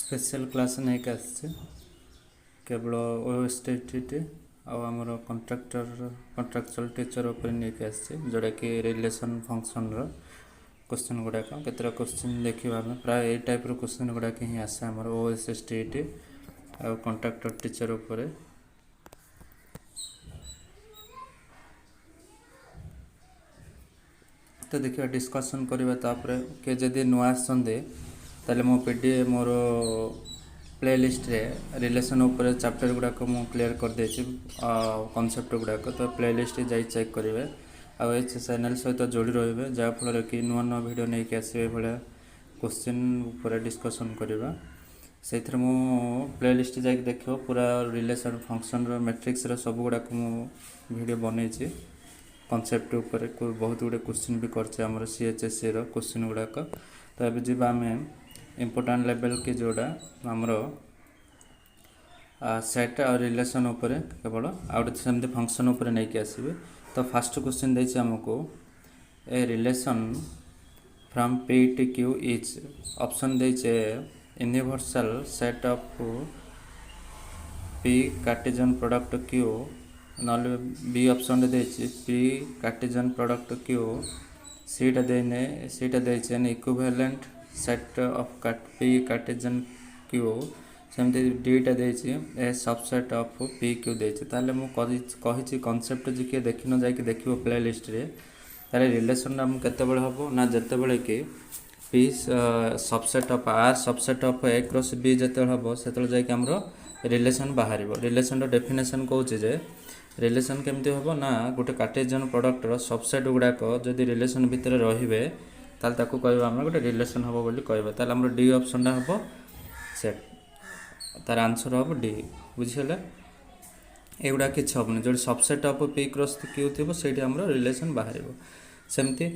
Special class नहीं के आसছে केवल ओएसटी आमर कंट्राक्चुअल टीचर उपर नहीं के आसছে जोटा कि रिलेशन फंक्शन क्वेश्चन गुड़ाक केतरा क्वेश्चन देखा आम प्राय ये टाइप क्वेश्चन गुड़ाक ही आसे आमर ओएसटी आ कंट्राक्टर टीचर उपर तो देखिए डिस्कसन करवा तापर के जदि नुआ आसते ताले मो पीडी मोर प्ले लिस्ट रे रिलेशन उपर चैप्टर गुड़ाक मु क्लियर कर देछि कॉन्सेप्ट गुड़ाक तो प्ले लिस्ट जाई चेक करेंगे आ चैनल सहित जोड़ी रही जहाँफल कि नुआ नुआ भिड नहीं कि आसवे भाया क्वेश्चन उपर डिस्कसन करवा से मु प्ले लिस्ट जाकि देख पूरा रिलेशन फंक्शन मैट्रिक्स सब गुड़ाक वीडियो बनई कॉन्सेप्ट उपर बहुत गुड़े क्वेश्चन भी करछे हमर सीएचएससी रो क्वेश्चन गुड़ाक तो अभी जीवा आम इम्पोर्टाट लेवल के जोड़ा आमर सेट और रिलेशन उपर केवल आउट सेमती फंक्शन उपर नहीं कि आसबे तो फास्ट क्वेश्चन देछि हमको a relation from P to Q is option देछे universal set of P Cartesian product Q ना बी ऑप्शन देछि पी कार्टेशियन प्रोडक्ट क्यू सीटा देने सीटा देछि an equivalent set of P Cartesian Q सेमती डीटा देछि a subset of P Q देछि ताले मु कहि कॉन्सेप्ट जे के देखि न जाय कि देखिबो प्ले लिस्ट रे ताले रिलेशन हम केते बेले हबो ना जते बेले कि P subset of R subset of A cross B जते हबो सेते जाय कि हमरो रिलेशन बाहरिबो रिलेशन रो डेफिनेशन कहूँ जे रिलेशन केमती हम ना गोटे कार्टेशियन प्रोडक्टर सबसेट गुड़ाक जदि रिलेशन भितर रे ताल ताको कहबा हम गोटे रिलेशन हम बोली कहबा ताल हमर डी ऑप्शन हम सेट तार आंसर हम डी बुझिले एगुड़ा किछ हबनी जो subset of P cross Q थी से हमर रिलेशन बाहर सेमती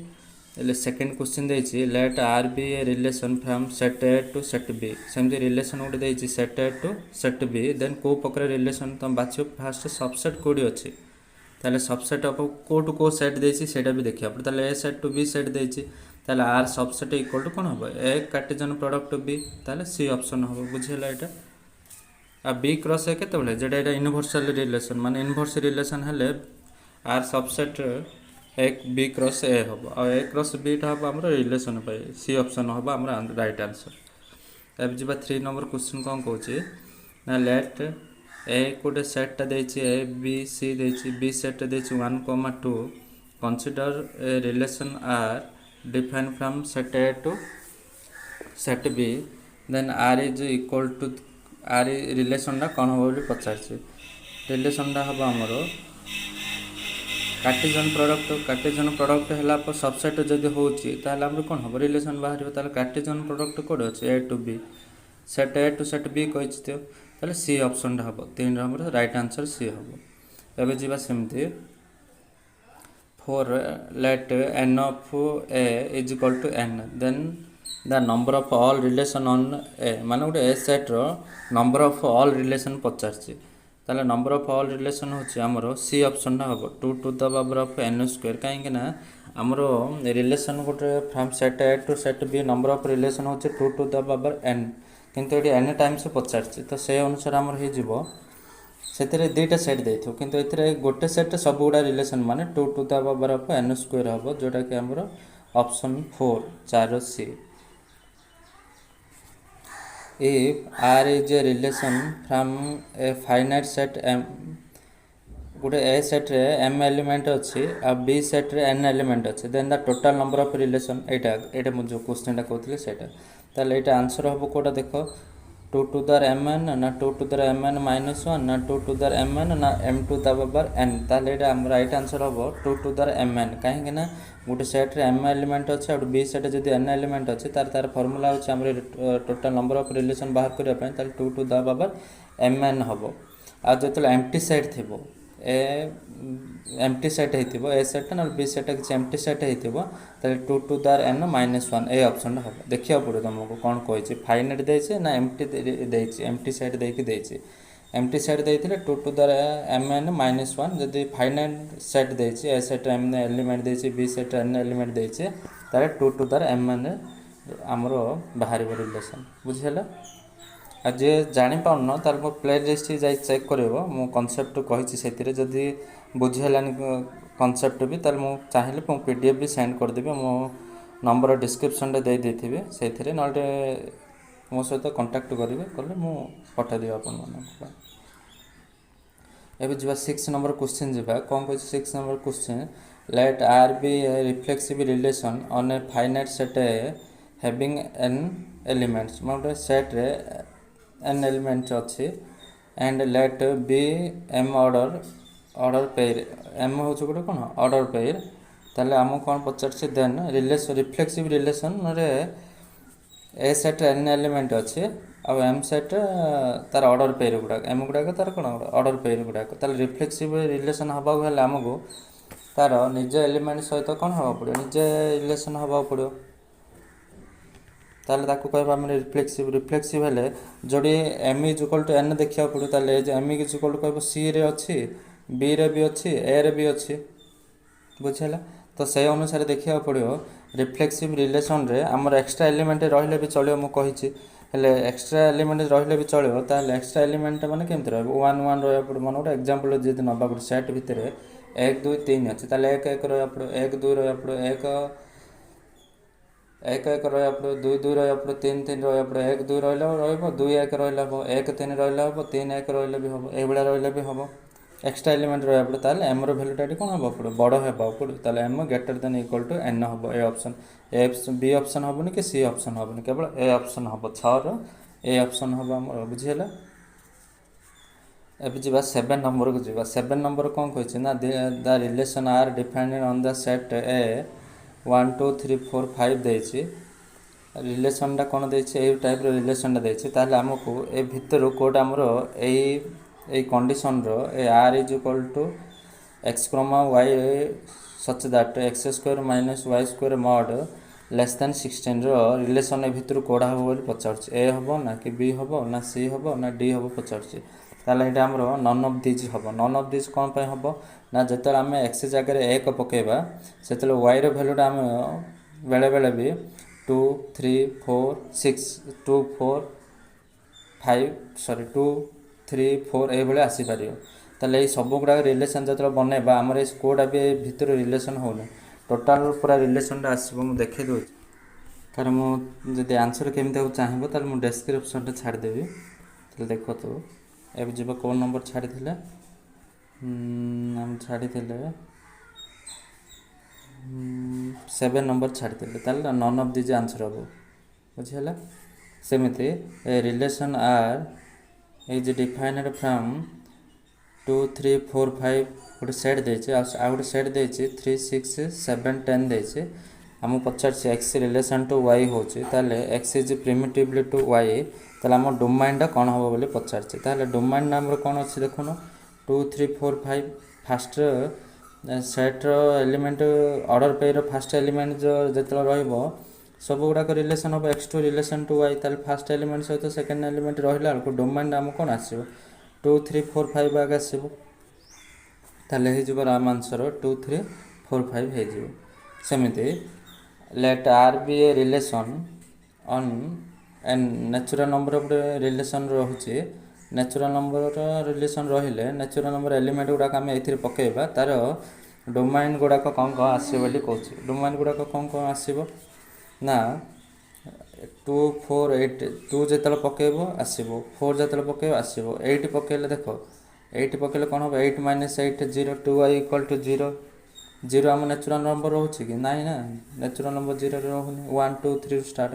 सेकेंड क्वेश्चन देछि let R be a relation from set A to set B सेमती रिलेशन गोटे देछि set A to set B then को प्रकार रिलेशन तुम बाछो फास्ट सबसेट कोडी अछि ताले सबसेट ऑफ को टू को सेट देछि सेटा भी देखिया पर ताले ए सेट टू बी सेट देछि ताले आर सबसेट इक्वल टू कोन हबो ए कार्टेशियन प्रोडक्ट बी ताले सी ऑप्शन हबो बुझिला एटा आ बी क्रॉस ए केते बेले जेटा एटा यूनिवर्सल रिलेशन माने इनवर्स रिलेशन हेले आर सबसेट एक बी क्रॉस ए हम और ए क्रॉस बी हम आम रिलेशन पे सी ऑप्शन हम आम राइट आंसर अब जी 3 नंबर क्वेश्चन कौन कौचे ना लेट ए गोटे सेटा देछि ए बी सी देछि बी सेट देछि 1,2 consider a relation R define from set A to set B then R is equal to R relation कौन हम बोली पचार रिलेशन हम आमर कार्टेशियन प्रोडक्ट है सबसेट जदि होची कौन हम रिलेशन बाहर कार्टेशियन प्रोडक्ट कौन अच्छे A to B set A to set B कही सी ऑप्शन हम 3 नंबर राइट आंसर सी हम एवं जी सेमती 4 let n of A is equal to n then the number of all relation on A माने गोटे ए सेट रो number of all relation पचार ताले नंबर ऑफ ऑल रिलेशन होची हमरो सी ऑप्शन हम 2 to the power of n square कहीं ना हमरो रिलेशन गोटे from set A to set B number of relation होची 2 टू द पावर n किंतु एटी n टाइम्स पचारछि तो से अनुसार हमर हे जिवो सेतरे दुईटा सेट देथो किंतु एथरे गोटे सेट सब गुडा रिलेशन माने 2 to the power of n square हम जोटा कि हमरो option 4 4 C if R is a relation from a finite set M गोटे ए सेट रे m एलिमेंट अच्छी आ बी सेट रे n एलिमेंट अच्छे then the total number of relation एटा मुझे क्वेश्चन टा कहथले सेटा ताले एटा आंसर हबो कोटा देखो 2 टू द mn ना 2 टू द mn - 1 ना 2 टू द mn ना m to the power n ताले एटा हम राइट आंसर हबो 2 टू द mn काहे कि ना गोटे सेट रे m एलिमेंट अच्छे और बी सेट जदी n एलिमेंट अच्छे तार फार्मूला होचे हमरे टोटल नंबर ऑफ रिलेशन बाहर करिया पय ताले 2 टू द पावर mn हबो आ जतले एम्प्टी सेट थिबो ए एम्प्टी सेट हेतिबो ए सेट ना बी सेट कि एम्प्टी सेट हेतिबो ताले 2 to the n - 1 A option हबो देखिया पड़े तुमको कोन कहै फाइनाइट देछे ना एम्प्टी देछे एम्प्टी सेट देकी देछे एम्प्टी सेट देइथिले 2 टू द mn - 1 जदि फाइनाइट सेट देछे ए सेट m एलिमेंट देछे बी सेट n एलिमेंट देछे ताले 2 टू द mn हमरो बाहर रिलेशन बुझिहला ଆଉ ଯିଏ ଜାଣିପାରୁନ ତାହେଲେ ମୋ ପ୍ଲେ ଲିଷ୍ଟ ଯାଇ ଚେକ୍ କରିବ, ମୁଁ କନସେପ୍ଟ କହିଛି ସେଥିରେ। ଯଦି ବୁଝି ହେଲାନି କନସେପ୍ଟ ବି, ତାହେଲେ ମୁଁ ଚାହିଁଲେ ମୁଁ PDF ବି ସେଣ୍ଡ କରିଦେବି। ମୋ ନମ୍ବର ଡିସ୍କ୍ରିପ୍ସନ୍ରେ ଦେଇଥିବେ ସେଇଥିରେ, ନହେଲେ ମୋ ସହିତ କଣ୍ଟାକ୍ଟ କରିବେ, କଲେ ମୁଁ ପଠାଇଦେବି ଆପଣମାନଙ୍କୁ। ଏବେ ଯିବା 6 ନମ୍ବର କ୍ୱେଶ୍ଚିନ୍ ଯିବା। କ'ଣ କହିଛି 6 number question? Late R be a reflexive relation on a finite set A having n elements। ଗୋଟେ ସେଟ୍ରେ n ଏଲିମେଣ୍ଟ ଅଛି and let B m order pair. m ହେଉଛି ଗୋଟେ କ'ଣ ଅର୍ଡ଼ର ପେୟାର। ତାହେଲେ ଆମକୁ କ'ଣ ପଚାରୁଛି ଦେନ୍ ରିଫ୍ଲେକ୍ସିଭ୍ ରିଲେସନ୍ରେ ଏ ସେଟ୍ରେ n ଏଲିମେଣ୍ଟ ଅଛି ଆଉ m ସେଟ୍ ତାର ଅର୍ଡ଼ର ପେୟାର ଗୁଡ଼ାକ, m ଗୁଡ଼ାକ ତାର କ'ଣ ଅର୍ଡ଼ର ପେୟାର ଗୁଡ଼ାକ। ତାହେଲେ ରିଫ୍ଲେକ୍ସିଭ୍ ରିଲେସନ୍ ହେବାକୁ ହେଲେ ଆମକୁ ତାର ନିଜ ଏଲିମେଣ୍ଟ ସହିତ କ'ଣ ହେବାକୁ ପଡ଼ିବ, ନିଜେ ରିଲେସନ୍ ହେବାକୁ ପଡ଼ିବ। ତାହେଲେ ତାକୁ କହିବା ଆମେ ରିଫ୍ଲେକ୍ସିଭ୍ ହେଲେ ଯଦି m = n ଦେଖିବାକୁ ପଡ଼ିବ। ତାହେଲେ m = କହିବ cରେ ଅଛି, bରେ ବି ଅଛି, aରେ ବି ଅଛି, ବୁଝିହେଲା। ତ ସେଇ ଅନୁସାରେ ଦେଖିବାକୁ ପଡ଼ିବ। ରିଫ୍ଲେକ୍ସିଭ୍ ରିଲେସନ୍ରେ ଆମର ଏକ୍ସଟ୍ରା ଏଲିମେଣ୍ଟ ରହିଲେ ବି ଚଳିବ, ମୁଁ କହିଛି। ହେଲେ ଏକ୍ସଟ୍ରା ଏଲିମେଣ୍ଟ ରହିଲେ ବି ଚଳିବ। ତାହେଲେ ଏକ୍ସଟ୍ରା ଏଲିମେଣ୍ଟ ମାନେ କେମିତି ରହିବ, 1 1 ରହିବାକୁ ପଡ଼ିବ। ମାନେ ଗୋଟେ ଏକ୍ଜାମ୍ପଲ୍ ଯଦି ନେବା, ଗୋଟେ ସେଟ୍ ଭିତରେ 1 2 3 ଅଛି, ତାହେଲେ 1 1 ରହିବାକୁ ପଡ଼ିବ, 1 2 ରହିବାକୁ ପଡ଼ିବ, 1 1 1 ରହିବାକୁ ପଡ଼ିବ, 2 2 ରହିବାକୁ ପଡ଼ିବ, 3 3 ରହିବାକୁ ପଡ଼ିବ। 1 2 ରହିଲେ ରହିବ, 2 1 ରହିଲେ ହେବ, 1 3 ରହିଲେ ହେବ, 3 1 ରହିଲେ ବି ହେବ, ଏଇଭଳିଆ ରହିଲେ ବି ହେବ। ଏକ୍ସଟ୍ରା ଏଲିମେଣ୍ଟ ରହିବାକୁ ପଡ଼ିବ। ତାହେଲେ ଏମ୍ର ଭ୍ୟାଲୁଟା ଏଠି କ'ଣ ହେବାକୁ ପଡ଼ିବ, ବଡ଼ ହେବାକୁ ପଡ଼ିବ। ତାହେଲେ m > n ହେବ। ଏ ଅପସନ୍, B ଅପସନ୍ ହେବନି କି C ଅପସନ୍ ହେବନି, କେବଳ ଏ ଅପସନ୍ ହେବ। 6ର ଏ ଅପସନ୍ ହେବ ଆମର, ବୁଝିହେଲା। ଏବେ ଯିବା 7 ନମ୍ବରକୁ ଯିବା। 7 ନମ୍ବର କ'ଣ କହିଛି ନା, the relation R defined on the set A 1 2 3 4 5 ଦେଇଛି। ରିଲେସନ୍ଟା କ'ଣ ଦେଇଛି, ଏଇ ଟାଇପ୍ର ରିଲେସନ୍ଟା ଦେଇଛି। ତାହେଲେ ଆମକୁ ଏ ଭିତରୁ କେଉଁଟା ଆମର ଏଇ କଣ୍ଡିସନ୍ର ଏ R = x, y such that x² - y² mod less than 16ର ରିଲେସନ୍ ଏ ଭିତରୁ କେଉଁଟା ହେବ ବୋଲି ପଚାରୁଛି। ଏ ହେବ ନା କି B ହେବ ନା C ହେବ ନା D ହେବ ପଚାରୁଛି। ତାହେଲେ ଏଇଟା ଆମର ନନ୍ ଅଫ୍ ଦିଜ୍ ହେବ। ନନ୍ ଅଫ୍ ଦିଜ୍ କ'ଣ ପାଇଁ ହେବ ନା, ଯେତେବେଳେ ଆମେ x ଜାଗାରେ 1 ପକାଇବା, ସେତେବେଳେ yର ଭ୍ୟାଲୁଟା ଆମେ ବେଳେବେଳେ ବି 2 3 4 6 2 4 3 4 ଏଇଭଳିଆ ଆସିପାରିବ। ତାହେଲେ ଏଇ ସବୁ ଗୁଡ଼ାକ ରିଲେସନ୍ ଯେତେବେଳେ ବନେଇବା, ଆମର ଏଇ କେଉଁଟା ବି ଏଇ ଭିତରୁ ରିଲେସନ୍ ହେଉନି, ଟୋଟାଲ୍ ପୁରା ରିଲେସନ୍ଟା ଆସିବ। ମୁଁ ଦେଖାଇ ଦେଉଛି। ତାର ମୁଁ ଯଦି ଆନ୍ସର୍ କେମିତି ହେବାକୁ ଚାହିଁବ, ତାହେଲେ ମୁଁ ଡେସ୍କ୍ରିପ୍ସନ୍ରେ ଛାଡ଼ିଦେବି। ତାହେଲେ ଦେଖନ୍ତୁ, ଏବେ ଯିବ କେଉଁ ନମ୍ବର ଛାଡ଼ିଥିଲେ, ଆମେ ଛାଡ଼ିଥିଲେ 7 ନମ୍ବର ଛାଡ଼ିଥିଲେ। ତାହେଲେ ନନ୍ ଅଫ୍ ଦିଜ୍ ଆନ୍ସର୍ ହେବ, ବୁଝିହେଲା। ସେମିତି relation R is defined from 2 3 4 5 ଗୋଟେ ସେଟ୍ ଦେଇଛି, ଆଉ ଗୋଟେ ସେଟ୍ ଦେଇଛି 3 6 7 10 ଦେଇଛି। ଆମକୁ ପଚାରିଛି x ରିଲେସନ୍ ଟୁ y ହେଉଛି। ତାହେଲେ x ଇଜ୍ ପ୍ରିମିଟିଭଲି ଟୁ y। ତାହେଲେ ଆମ ଡୋମାଇନ୍ଟା କ'ଣ ହେବ ବୋଲି ପଚାରିଛି। ତାହେଲେ ଡୋମାଇନ୍ ଆମର କ'ଣ ଅଛି ଦେଖୁନ, 2 3 4 5 ଫାଷ୍ଟ ସେଟ୍ର element order pair first element ଯେତେବେଳେ ରହିବ, ସବୁ ଗୁଡ଼ାକ ରିଲେସନ୍ ହେବ x2 ରିଲେସନ୍ ଟୁ y। ତାହେଲେ ଫାଷ୍ଟ ଏଲିମେଣ୍ଟ ସହିତ ସେକେଣ୍ଡ ଏଲିମେଣ୍ଟ ରହିଲା ବେଳକୁ ଡୋମାଇନ୍ଟା ଆମକୁ କ'ଣ ଆସିବ, 2 3 4 5 ଆଗ ଆସିବ। ତାହେଲେ ହେଇଯିବ ଆମ ଆନ୍ସର୍ 2 3 4 5 ହେଇଯିବ। ସେମିତି late R be a relation on natural number ଗୋଟେ ରିଲେସନ୍ ରହୁଛି। ନ୍ୟାଚୁରାଲ୍ ନମ୍ବରର ରିଲେସନ୍ ରହିଲେ ନ୍ୟାଚୁରାଲ୍ ନମ୍ବର ଏଲିମେଣ୍ଟ ଗୁଡ଼ାକ ଆମେ ଏଥିରେ ପକାଇବା, ତା'ର ଡୋମାଇନ୍ ଗୁଡ଼ାକ କ'ଣ କ'ଣ ଆସିବ ବୋଲି କହୁଛି। ଡୋମାଇନ୍ ଗୁଡ଼ାକ କ'ଣ କ'ଣ ଆସିବ ନା, 2 4 8 2 ଯେତେବେଳେ ପକାଇବ ଆସିବ, 4 ଯେତେବେଳେ ପକାଇବ ଆସିବ, 8 ପକାଇଲେ ଦେଖ, 8 ପକାଇଲେ କ'ଣ ହେବ, 8 - 8 0 2y = 0। 0 ଆମ ନ୍ୟାଚୁରାଲ୍ ନମ୍ବର ରହୁଛି କି ନାହିଁ ନା, ନ୍ୟାଚୁରାଲ୍ ନମ୍ବର 0ରେ ରହୁନି। 1 2 3 ଷ୍ଟାର୍ଟ।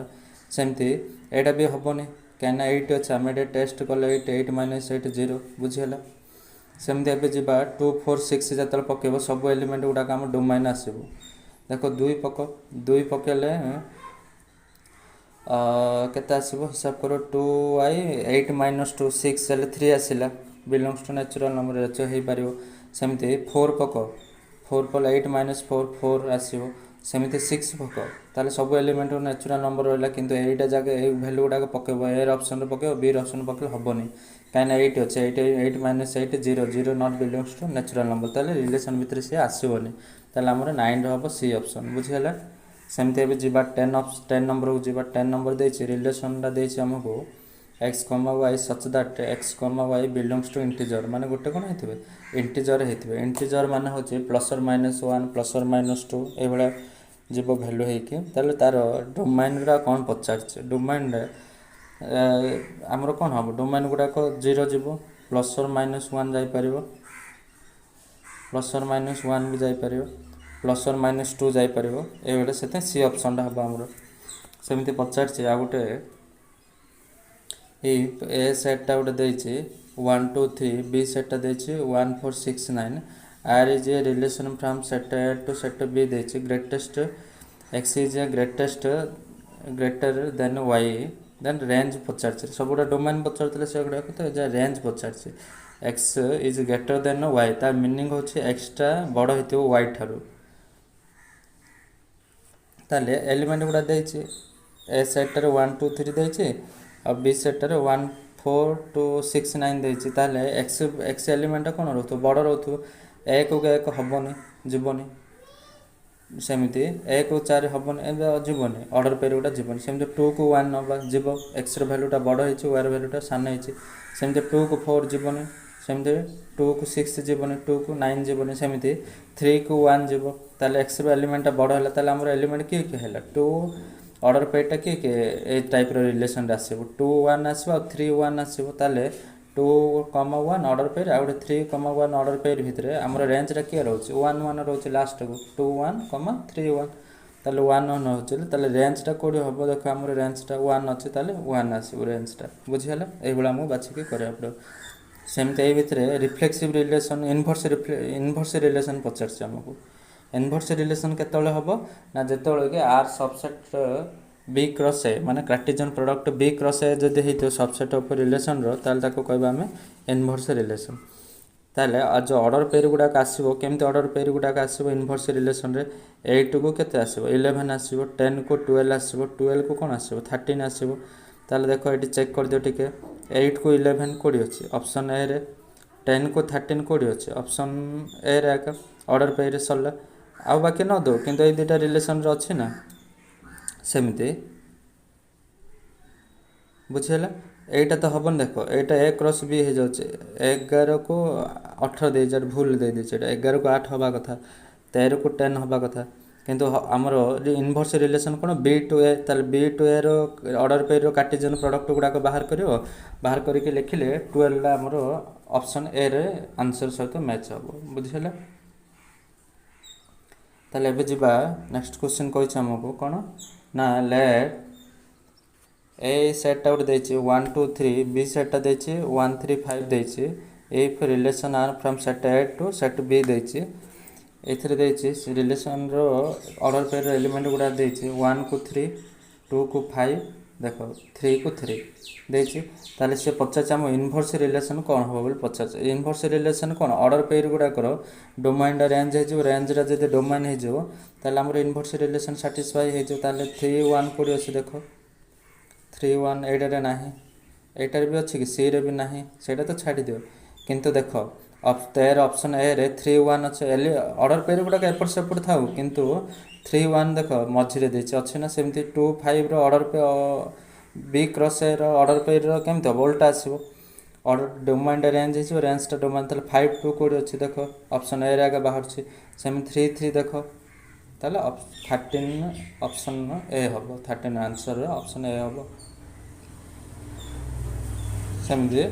ସେମିତି ଏଇଟା ବି ହେବନି, କାହିଁକିନା 8 ଅଛି। ଆମେ ଏଇଟା ଟେଷ୍ଟ କଲେ 8 8 - 8 0, ବୁଝିହେଲା। ସେମିତି ଏବେ ଯିବା 2 4 6 ଯେତେବେଳେ ପକାଇବ, ସବୁ ଏଲିମେଣ୍ଟ ଗୁଡ଼ାକ ଆମ ଡୋମାଇନ୍ ଆସିବ। ଦେଖ 2 ପକାଇଲେ କେତେ ଆସିବ ହିସାବ କର, 2y 8 - 2 6 ହେଲେ 3 ଆସିଲା, ବିଲଙ୍ଗସ୍ ଟୁ ନ୍ୟାଚୁରାଲ୍ ନମ୍ବର ହେଇପାରିବ। ସେମିତି 4 ପକାଅ, 4 ପକାଇଲେ 8 - 4 4 ଆସିବ। ସେମିତି 6 ପକାଅ, ତାହେଲେ ସବୁ ଏଲିମେଣ୍ଟ ନ୍ୟାଚୁରାଲ୍ ନମ୍ବର ରହିଲା। କିନ୍ତୁ ଏଇଟା ଜାଗା ଏଇ ଭ୍ୟାଲୁ ଗୁଡ଼ାକ ପକାଇବ, ଏର ଅପସନ୍ରେ ପକାଇବ, ବିର ଅପସନ୍ରେ ପକାଇଲେ ହେବନି, କାହିଁକିନା 8 ଅଛି। 8 - 8 0 0 not belongs two natural number. ତାହେଲେ ରିଲେସନ୍ ଭିତରେ ସିଏ ଆସିବନି। ତାହେଲେ ଆମର 9ର ହେବ C ଅପସନ୍, ବୁଝିହେଲା। ସେମିତି ଏବେ ଯିବା 10 ନମ୍ବରକୁ ଯିବା। 10 ନମ୍ବର ଦେଇଛି, ରିଲେସନ୍ଟା ଦେଇଛି ଆମକୁ एक्स कमा वाई सच दैट एक्स कमा वाई बिलोंग्स टू इंटीजर माने गोटे कौन होइथिबे इंटीजर होइथिबे इंटीजर माने होचे प्लस और माइनस 1 प्लस और माइनस 2 ए भला जीव वैल्यू होइके ताले तार डोमाइन रा कौन पचारछे डोमाइन रे आमर कौन हम डोमाइन गुड़ाक 0 जीव प्लस और माइनस 1 जाई परिबो प्लस और माइनस 1 भी जाई परिबो प्लस और माइनस 2 जाई परिबो ए बेले सेते सी ऑप्शन टा हबो हमर सेमति पचारछे आ गुटे ए सेटा गोटे देछि 1 2 3 बी सेटा देछि 1 4 6 9 R is a relation from set A to set B देछि greatest x is a greatest greater than y then range पचारछे सब गुड़ा डोमेन पचारतले से गुड़ा तो जे रेंज पचारछे x is greater than y तार मीनिंग होछि एक्स टा बड़ हेतिबो वाई ठारू ताले एलिमेंट गुड़ा देछि ए सेट रे 1 2 3 देछि आ बी सेट रे 1 4 2 6 9 देछि ताले एक्स एक्स एलिमेंट कोन रहथो बड़ रहथो एक को एक हबनी जीवनी सेमती एक को 4 हबनी ए जीवनी ऑर्डर पेयर गुटा जीवनी सेमती 2 को 1 नबा जीव एक्स रे वैल्यूटा बड़ हेछि वाई रे वैल्यूटा सान हेछि सेमती 2 को 4 जीवनी सेमती 2 को 6 जीवनी 2 को 9 जीवनी सेमती 3 को 1 जीव ताले एक्स रे एलिमेंट बड़ होला ताले हमर एलिमेंट की हैला 2 ऑर्डर पेयरटा कि ए टाइप रिलेसन आसो 2 1 आसो 3 1 आसो ताले 2 कमा 1 ऑर्डर पेयर आ 3 कमा 1 ऑर्डर पेयर भितर आम रेंजटा किए रोचे 1 1 रोचे लास्ट को 2 1 कमा 3 1 ताले 1 1 रोचे ताले रेंजटा कोडी हबो देखो आम रेंजटा 1 अछि ताले 1 आसो रेंजटा बुझिहला एई बळा मु बाछि के करे अपडो सेमते ए भितर रिफ्लेक्सिव रिलेशन इनवर्स रिलेशन पचारछ हमको इनवर्स रिलेशन केतळे हबो ना जेतळे के R subset B cross A माने Cartesian product B cross A जदि हेतो सबसेट ऑफ रिलेशन रो ताल ताको कहबा हमें इनवर्स रिलेशन ताले आज ऑर्डर पेयर गुडा आसीबो केमते ऑर्डर पेयर गुडा आसीबो इनवर्स रिलेशन रे 8 को केते आसीबो 11 आसीबो 10 को 12 आसीबो 12 को कोन आसीबो 13 आसीबो ताले देखो एटी चेक कर दियो टिके 8 को 11 कोडी अछि ऑप्शन ए रे 10 को 13 कोडी अछि ऑप्शन ए रे का ऑर्डर पेयर रे सल्ला आ बाकी न दो किंतु ए दुटा रिलेशन रे अछि ना सेमती बुझेला एटा तो हबन देखो एटा ए क्रॉस बी हे जाउचे 11 को 18 दे जर भूल दे दिचे 11 को 8 हबा कथा 13 को 10 हबा कथा किंतु हमरो इनवर्स रिलेशन कोन बी टू ए ताल बी टू ए रो ऑर्डर पेयर रो कार्टेशियन प्रोडक्ट गुडा को बाहर करियो बाहर करके लिखिले 12 ला हमरो ऑप्शन ए रे आंसर सहित मैच हबो बुझेला ताले एबे जिबा नेक्स्ट क्वेश्चन कहै छ हमको कोन ना लेट ए सेट आउट देछि 1 2 3 बी सेट देछि 1 3 5 देछि if relation R from set A to set B देछि एथरे देछि रिलेशन रो ऑर्डर पेयर एलिमेंट गुडा देछि 1 को 3 2 को 5 देखो 3 को 3 देछि ताले से 50 हम इनवर्स रिलेशन कोन हो बोल 50 इनवर्स रिलेशन कोन ऑर्डर पेयर गुडा करो डोमेन रेंज हे जो रेंज रा जदि डोमेन हे जो ताले हमर इनवर्स रिलेशन सैटिस्फाई हे जो ताले 3 1 कोडी अछि देखो 3 1 एटा रे नाही एटा रे भी अछि कि सी रे भी नाही सेटा तो छाडी दियो किंतु देखो अब तेर ऑप्शन ए रे 3 1 अछि ऑर्डर पेयर गुडा के एपट सेपट थाउ किंतु 3 1 देखो मझी रे देछि अछि ना सेमति 2 5 रो order pair B cross A रो ऑर्डर पेयर रो केमते वोल्टा आसीबो ऑर्डर डोमेन रेंज हिजो रेंज टा डोमेन तले 5 2 कोड अछि देखो ऑप्शन ए रे आगे बाहर छी सेम 3 3 देखो ताले 13 ऑप्शन ए हबो 13 आंसर ऑप्शन ए हबो समझे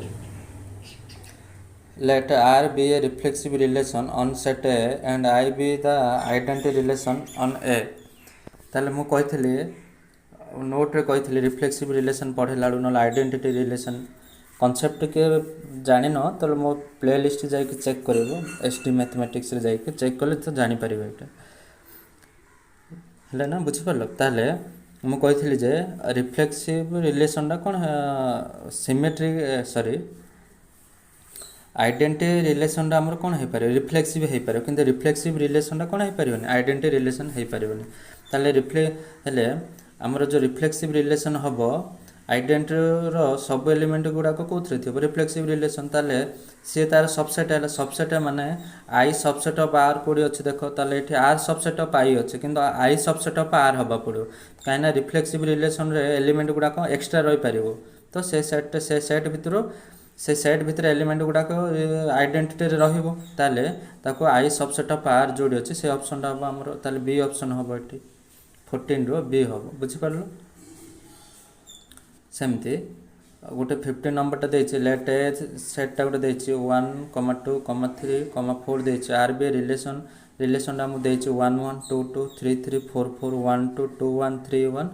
let R be a reflexive relation on set A and I be the identity relation on A ताले मु कहिथले नोट रे कहिथले रिफ्लेक्सिव रिलेशन पढे लाडू न आइडेंटिटी रिलेशन कांसेप्ट के जानि न तो मो प्लेलिस्ट जाई के चेक करबो एसटी मैथमेटिक्स रे जाई के चेक करले तो जानि परिबो एटा हले ना बुझि परलो ताले मु कहिथले जे रिफ्लेक्सिव रिलेशन दा कोन सिमेट्री सॉरी आइडेंटिटी रिलेशन दा हमर कोन हे पारे रिफ्लेक्सिव हे पारे किंतु रिफ्लेक्सिव रिलेशन दा कोन हे पारिबोनी आइडेंटिटी रिलेशन हे पारिबोनी ताले हेले हमर जो रिफ्लेक्सिव रिलेशन हबो आइडेंटिटी रो सब एलिमेंट गुडा को कोथरे थिबो रिफ्लेक्सिव रिलेशन ताले से तार सबसेट है सबसेट माने आई सबसेट ऑफ आर कोडी अछि देखो ताले एठी आर सबसेट ऑफ आई अछि किंतु आई सबसेट ऑफ आर हबा पड़ो काइना रिफ्लेक्सिव रिलेशन रे एलिमेंट गुडा को एक्स्ट्रा रहि पारिबो तो से सेट भितर से सेट भितर एलिमेंट गुड़ाक आइडेंटिटी रहिबो ताले ताको आई सबसेट ऑफ आर जोड़ी अछि से ऑप्शनटा हम हमर ताले बी ऑप्शन हबो एठी 14 रो बी हबो बुझि पारलो सेमती गोटे 15 नंबरटा देछि लेट एज सेटटा गोटे देछि 1, 2, 3, 4 देछि आरबी रिलेशन हम देछि 1, 1, 2, 2, 3, 3, 4, 4, 1, 2, 2, 1, 3, 1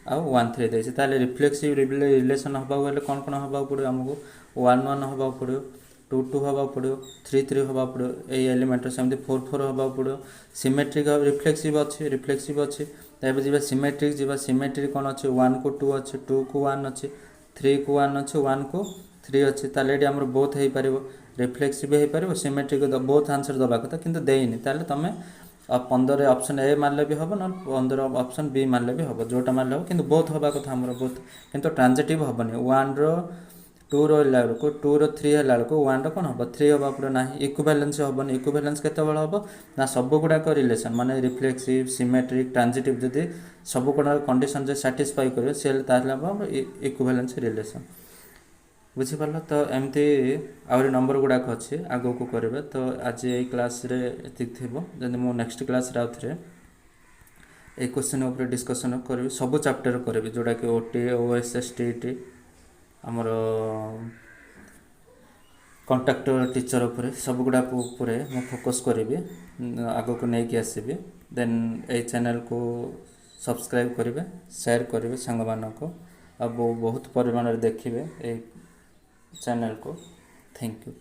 आउ 1, 3 देछि ताले रिफ्लेक्सिव रिलेशन हबा बेले कोन कोन हबा पड़ो हमको 1, 1 हबा पड़ो 2, 2 हबा पड़ो 3, 3 हबा पड़ो ए एलिमेंट सेमती 4, 4 हबा पड़ो सिमेट्रिक रिफ्लेक्सिव अछि ताबे जिबा सिमेट्रिक कोन अछि 1 को 2 अछि 2 को 1 अछि 3 को 1 अच्छे 1 को 3 अच्छे ताले ये आमर बोथ हो पार रिफ्लेक्सिव हो पार सिमेट्रिक बोथ आंसर दबा कथा किंतु देनी ताले तुम 15 ऑप्शन ए मारले भी हम ना 15 ऑप्शन बी मारले भी हम जोटा मारले हम किंतु बोथ हवा कथा आमर बोथ किंतु ट्रांजिटिव हेनी 1 रो 2 रो बेलू 2 रो 3 है बेलू 1 रो कौन हम 3 हवा पड़ो ना इक्विवेलेंस हेनी इक्विवेलेंस केते बेले हम ना सब गुड़ाक रिलेशन माने रिफ्लेक्सिव सिमेट्रिक ट्रांजिटिव जदि सब गुड़ाक कंडीशन जो सैटिस्फाई करेंगे से हम इक्विवेलेंस रिलेशन बुझीपार तो एमती आहरी नंबर गुड़ाक अच्छे आग को करेंगे तो आज ये क्लास रे एतिक थिबो जदि मो नेक्स्ट क्लास रे आउथरे ए क्वेश्चन ऊपर डिस्कशन करी सब चैप्टर करी जोड़ा कि ओटी ओएसएस टीटी आमर कंट्राक्टर टीचर उपर सब गुड़ाक उपरे मु फोकस करी आग को नहीं आसबि देन ए चैनल को सब्सक्राइब करेंगे शेयर करेंगे सांग मानक अब बहुत परिमाण देखिए ए चैनल को थैंक यू।